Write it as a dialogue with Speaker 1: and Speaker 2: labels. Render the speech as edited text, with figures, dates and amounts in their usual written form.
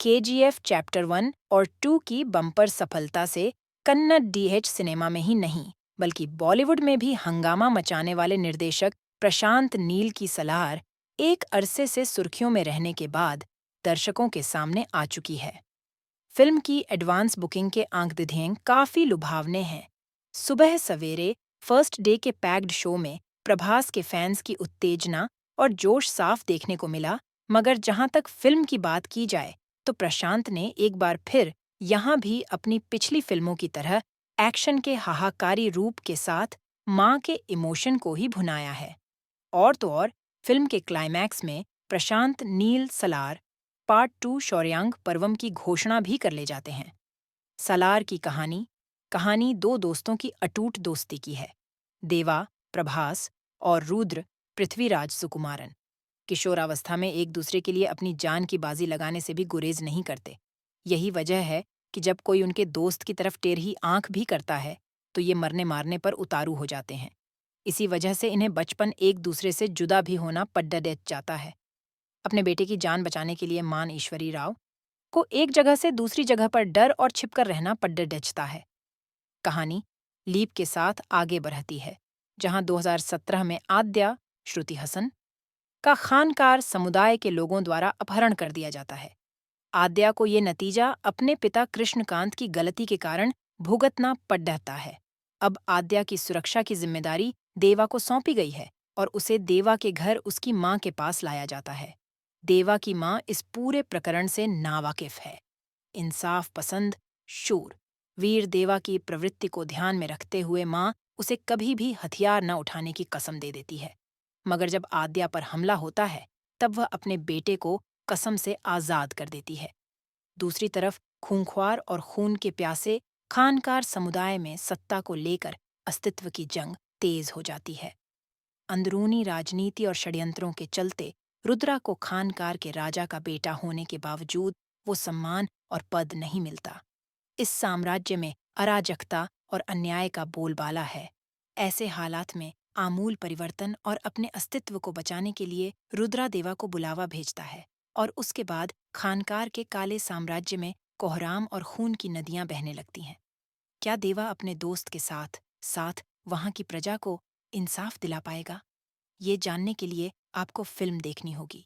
Speaker 1: KGF chapter 1 और 2 की bumper सफलता से कन्नड़ डीएच सिनेमा में ही नहीं बल्कि बॉलीवुड में भी हंगामा मचाने वाले निर्देशक प्रशांत नील की सलार एक अरसे से सुर्खियों में रहने के बाद दर्शकों के सामने आ चुकी है। फिल्म की एडवांस बुकिंग के आंकड़े काफी लुभावने हैं। सुबह सवेरे फर्स्ट डे के पैक्ड शो में प्रभास के फैंस की उत्तेजना और जोश साफ देखने को मिला, मगर जहां तक फिल्म की बात की जाए तो प्रशांत ने एक बार फिर यहां भी अपनी पिछली फिल्मों की तरह एक्शन के हाहाकारी रूप के साथ मां के इमोशन को ही भुनाया है। और तो और फिल्म के क्लाइमैक्स में प्रशांत नील सलार पार्ट 2 शौर्यांग पर्वम की घोषणा भी कर ले जाते हैं। सलार की कहानी कहानी दो दोस्तों की अटूट दोस्ती की है। देवा प्रभास और रुद्र पृथ्वीराज सुकुमारन किशोरावस्था में एक दूसरे के लिए अपनी जान की बाजी लगाने से भी गुरेज नहीं करते। यही वजह है कि जब कोई उनके दोस्त की तरफ टेढ़ी आंख भी करता है तो ये मरने मारने पर उतारू हो जाते हैं। इसी वजह से इन्हें बचपन एक दूसरे से जुदा भी होना पड्डा दे जाता है। अपने बेटे की जान बचाने के लिए मान ईश्वरी राव को एक जगह से दूसरी जगह पर डर और छिपकर रहना पड्डा डेचता है। कहानी लीप के साथ आगे बढ़ती है, जहां 2017 में आद्या श्रुति हसन का खानकार समुदाय के लोगों द्वारा अपहरण कर दिया जाता है। आद्या को ये नतीजा अपने पिता कृष्णकांत की गलती के कारण भुगतना पड़ता है। अब आद्या की सुरक्षा की जिम्मेदारी देवा को सौंपी गई है और उसे देवा के घर उसकी मां के पास लाया जाता है। देवा की मां इस पूरे प्रकरण से नावाकिफ है। इंसाफ पसंद, शूर, वीर देवा की प्रवृत्ति को ध्यान में रखते हुए मां उसे कभी भी हथियार न उठाने की कसम दे देती है। मगर जब आद्या पर हमला होता है तब वह अपने बेटे को कसम से आजाद कर देती है। दूसरी तरफ खूंखार और खून के प्यासे खानकार समुदाय में सत्ता को लेकर अस्तित्व की जंग तेज हो जाती है। अंदरूनी राजनीति और षड्यंत्रों के चलते रुद्रा को खानकार के राजा का बेटा होने के बावजूद वो सम्मान और पद नहीं मिलता। इस साम्राज्य में अराजकता और अन्याय का बोलबाला है। ऐसे हालात में आमूल परिवर्तन और अपने अस्तित्व को बचाने के लिए रुद्रा देवा को बुलावा भेजता है और उसके बाद खानकार के काले साम्राज्य में कोहराम और खून की नदियां बहने लगती हैं। क्या देवा अपने दोस्त के साथ साथ वहां की प्रजा को इंसाफ दिला पाएगा? ये जानने के लिए आपको फिल्म देखनी होगी।